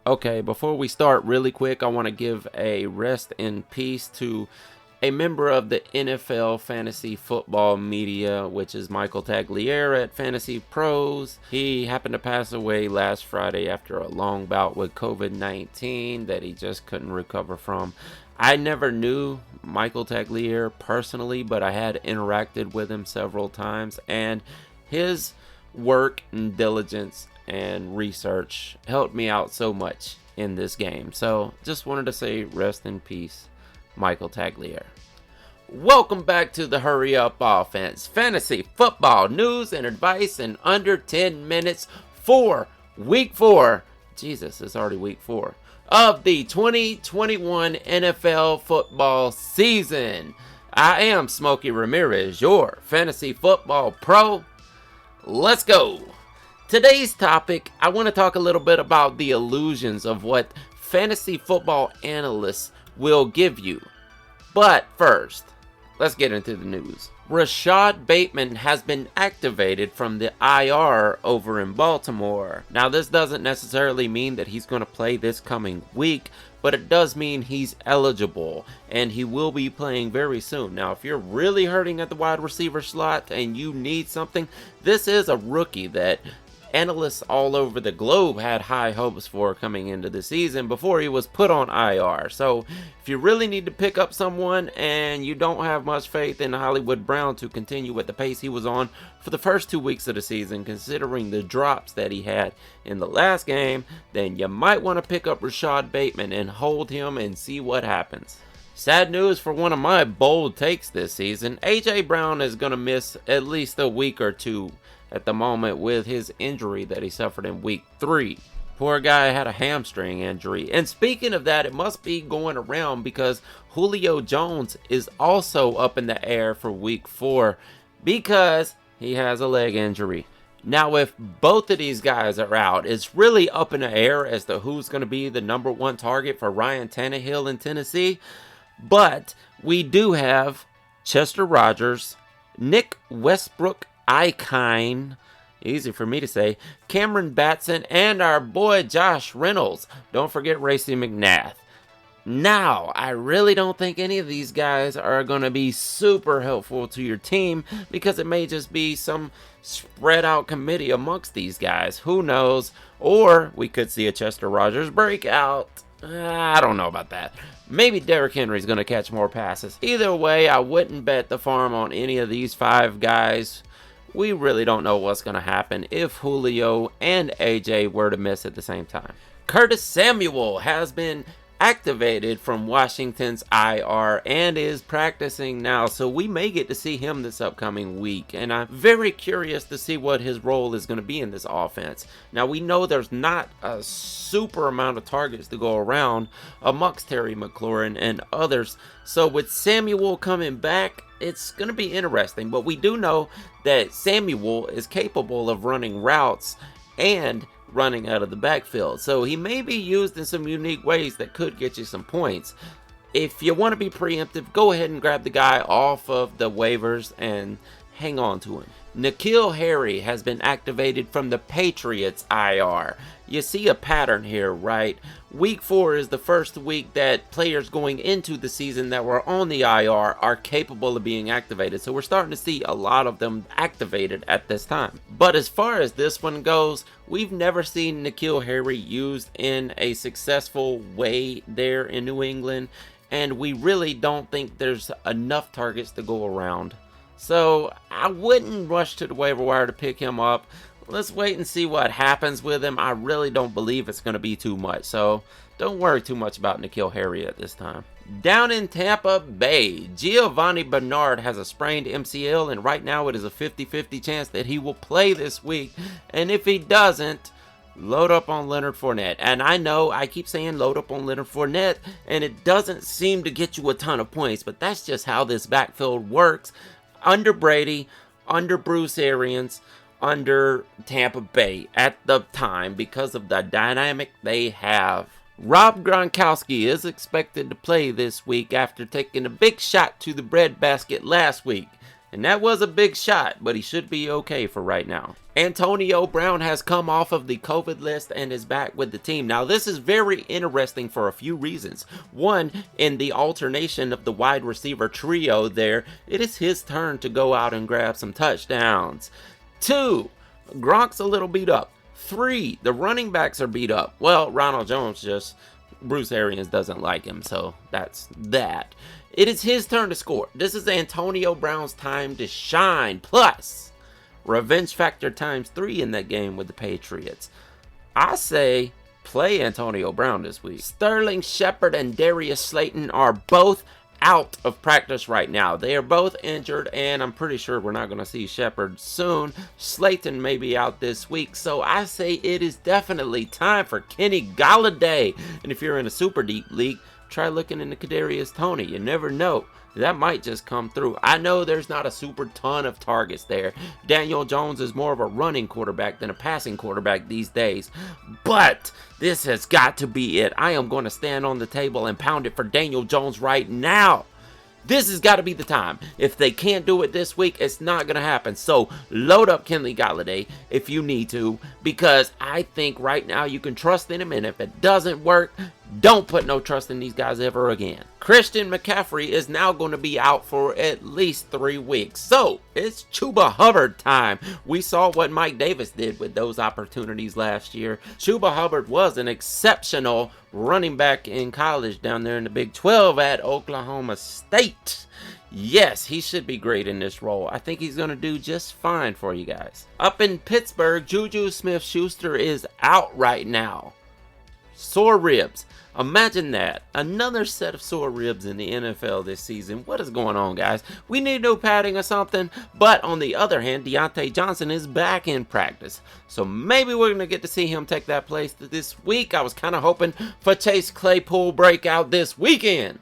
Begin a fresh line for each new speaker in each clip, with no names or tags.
Okay, before we start, really quick, I want to give a rest in peace to a member of the NFL fantasy football media, which is Michael Tagliere at Fantasy Pros. He happened to pass away last Friday after a long bout with COVID-19 that he just couldn't recover from. I never knew Michael Tagliere personally, but I had interacted with him several times, and his work and diligence and research helped me out so much in this game. So just wanted to say rest in peace, Michael Tagliere. Welcome back to the Hurry Up Offense, fantasy football news and advice in under 10 minutes for week 4. Jesus, it's already week 4 of the 2021 NFL football season. I am Smokey Rameriz, your fantasy football pro. Let's go. Today's topic, I want to talk a little bit about the illusions of what fantasy football analysts will give you. But first, let's get into the news. Rashod Bateman has been activated from the IR over in Baltimore. Now, this doesn't necessarily mean that he's going to play this coming week, but it does mean he's eligible, and he will be playing very soon. Now, if you're really hurting at the wide receiver slot and you need something, this is a rookie that analysts all over the globe had high hopes for coming into the season before he was put on IR. So if you really need to pick up someone and you don't have much faith in Hollywood Brown to continue at the pace he was on for the first 2 weeks of the season, considering the drops that he had in the last game, then you might want to pick up Rashod Bateman and hold him and see what happens. Sad news for one of my bold takes this season. A.J. Brown is going to miss at least a week or two at the moment with his injury that he suffered in week 3. Poor guy had a hamstring injury. And speaking of that, it must be going around because Julio Jones is also up in the air for week 4 because he has a leg injury. Now, if both of these guys are out, it's really up in the air as to who's going to be the number 1 target for Ryan Tannehill in Tennessee. But we do have Chester Rogers, Nick Westbrook Icon, easy for me to say, Cameron Batson, and our boy Josh Reynolds. Don't forget Racey McNath. Now, I really don't think any of these guys are going to be super helpful to your team because it may just be some spread out committee amongst these guys. Who knows? Or we could see a Chester Rogers breakout. I don't know about that. Maybe Derrick Henry's going to catch more passes. Either way, I wouldn't bet the farm on any of these 5 guys. We really don't know what's going to happen if Julio and AJ were to miss at the same time. Curtis Samuel has been activated from Washington's IR and is practicing now, so we may get to see him this upcoming week, and I'm very curious to see what his role is going to be in this offense. Now, we know there's not a super amount of targets to go around amongst Terry McLaurin and others, so with Samuel coming back, it's going to be interesting, but we do know that Samuel is capable of running routes and running out of the backfield, so he may be used in some unique ways that could get you some points. If you want to be preemptive, go ahead and grab the guy off of the waivers and hang on to him. N'Keal Harry has been activated from the Patriots IR. You see a pattern here, right? Week 4 is the first week that players going into the season that were on the IR are capable of being activated. So we're starting to see a lot of them activated at this time. But as far as this one goes, we've never seen N'Keal Harry used in a successful way there in New England. And we really don't think there's enough targets to go around. So I wouldn't rush to the waiver wire to pick him up. Let's wait and see what happens with him. I really don't believe it's going to be too much. So don't worry too much about N'Keal Harry at this time. Down in Tampa Bay, Giovanni Bernard has a sprained MCL, and right now it is a 50-50 chance that he will play this week. And if he doesn't, load up on Leonard Fournette. And I know I keep saying load up on Leonard Fournette, and it doesn't seem to get you a ton of points, but that's just how this backfield works. Under Brady, under Bruce Arians, under Tampa Bay at the time because of the dynamic they have. Rob Gronkowski is expected to play this week after taking a big shot to the breadbasket last week. And that was a big shot, but he should be okay for right now. Antonio Brown has come off of the COVID list and is back with the team. Now, this is very interesting for a few reasons. One, in the alternation of the wide receiver trio there, it is his turn to go out and grab some touchdowns. 2, Gronk's a little beat up. 3, the running backs are beat up. Well, Ronald Jones Bruce Arians doesn't like him, so that's that. It is his turn to score. This is Antonio Brown's time to shine. Plus, revenge factor times 3 in that game with the Patriots. I say play Antonio Brown this week. Sterling Shepard and Darius Slayton are both out of practice right now. They are both injured, and I'm pretty sure we're not going to see Shepard soon. Slayton may be out this week, so I say it is definitely time for Kenny Golladay. And if you're in a super deep league, try looking into Kadarius Toney. You never know. That might just come through. I know there's not a super ton of targets there. Daniel Jones is more of a running quarterback than a passing quarterback these days. But this has got to be it. I am going to stand on the table and pound it for Daniel Jones right now. This has got to be the time. If they can't do it this week, it's not going to happen. So load up Kenny Golladay if you need to, because I think right now you can trust in him, and if it doesn't work, don't put no trust in these guys ever again. Christian McCaffrey is now going to be out for at least 3 weeks. So it's Chuba Hubbard time. We saw what Mike Davis did with those opportunities last year. Chuba Hubbard was an exceptional running back in college down there in the Big 12 at Oklahoma State. Yes, he should be great in this role. I think he's going to do just fine for you guys. Up in Pittsburgh, Juju Smith-Schuster is out right now. Sore ribs. Imagine that. Another set of sore ribs in the NFL this season. What is going on, guys? We need new padding or something. But on the other hand, Deontay Johnson is back in practice. So maybe we're going to get to see him take that place this week. I was kind of hoping for Chase Claypool breakout this weekend.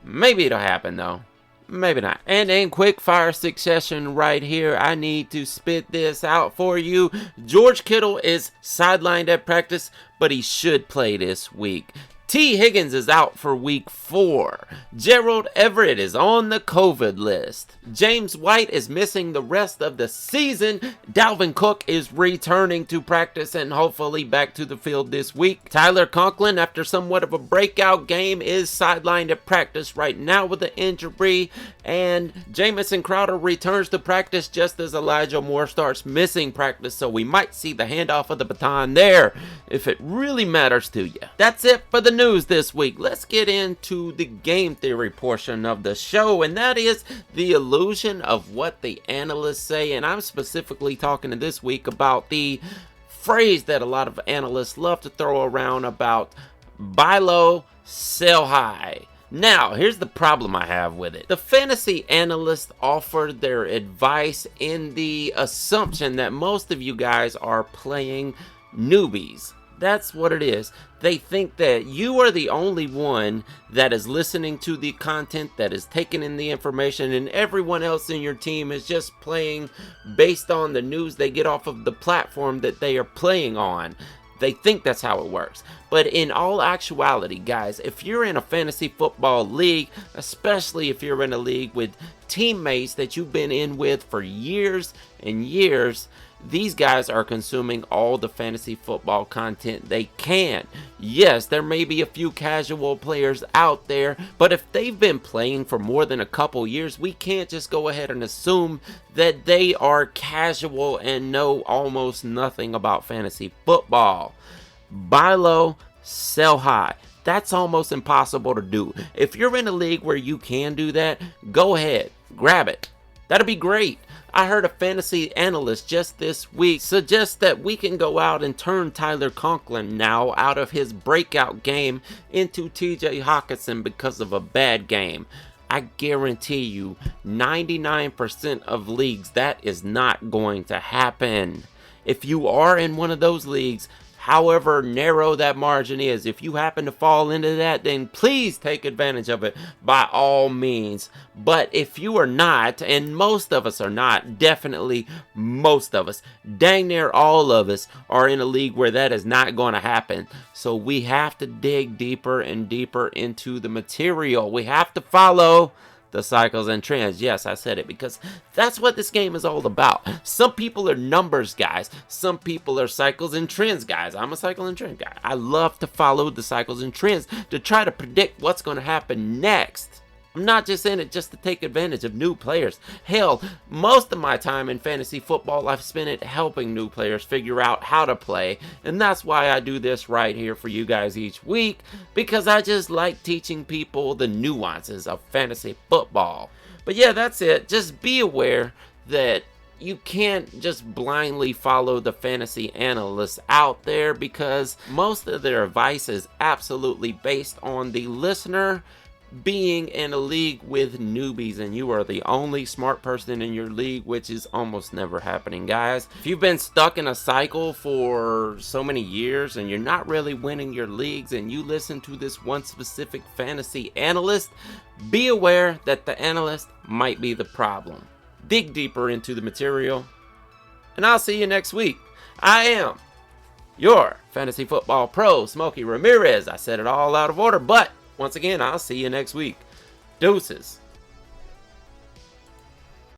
Maybe it'll happen, though. Maybe not. And in quick fire succession right here, I need to spit this out for you. George Kittle is sidelined at practice, but he should play this week. T. Higgins is out for week 4. Gerald Everett is on the COVID list. James White is missing the rest of the season. Dalvin Cook is returning to practice and hopefully back to the field this week. Tyler Conklin, after somewhat of a breakout game, is sidelined at practice right now with an injury. And Jamison Crowder returns to practice just as Elijah Moore starts missing practice, so we might see the handoff of the baton there if it really matters to you. That's it for the news this week. Let's get into the game theory portion of the show, and that is the illusion of what the analysts say. And I'm specifically talking this week about the phrase that a lot of analysts love to throw around about buy low, sell high. Now, here's the problem I have with it. The fantasy analysts offer their advice in the assumption that most of you guys are playing newbies. That's what it is. They think that you are the only one that is listening to the content, that is taking in the information, and everyone else in your team is just playing based on the news they get off of the platform that they are playing on. They think that's how it works. But in all actuality, guys, if you're in a fantasy football league, especially if you're in a league with teammates that you've been in with for years and years, these guys are consuming all the fantasy football content they can. Yes, there may be a few casual players out there, but if they've been playing for more than a couple years, we can't just go ahead and assume that they are casual and know almost nothing about fantasy football. Buy low, sell high. That's almost impossible to do. If you're in a league where you can do that, go ahead, grab it. That'll be great. I heard a fantasy analyst just this week suggest that we can go out and turn Tyler Conklin now out of his breakout game into TJ Hawkinson because of a bad game. I guarantee you 99% of leagues that is not going to happen. If you are in one of those leagues, however narrow that margin is, if you happen to fall into that, then please take advantage of it by all means. But if you are not, and most of us are not, definitely most of us, dang near all of us, are in a league where that is not going to happen. So we have to dig deeper and deeper into the material. We have to follow the cycles and trends. Yes, I said it because that's what this game is all about. Some people are numbers guys. Some people are cycles and trends guys. I'm a cycle and trend guy. I love to follow the cycles and trends to try to predict what's going to happen next. I'm not just in it just to take advantage of new players. Hell, most of my time in fantasy football, I've spent it helping new players figure out how to play. And that's why I do this right here for you guys each week, because I just like teaching people the nuances of fantasy football. But yeah, that's it. Just be aware that you can't just blindly follow the fantasy analysts out there, because most of their advice is absolutely based on the listener being in a league with newbies, and you are the only smart person in your league, which is almost never happening, guys. If you've been stuck in a cycle for so many years and you're not really winning your leagues, and you listen to this one specific fantasy analyst, be aware that the analyst might be the problem. Dig deeper into the material, and I'll see you next week. I am your fantasy football pro, Smokey Rameriz. I said it all out of order, but once again, I'll see you next week. Deuces.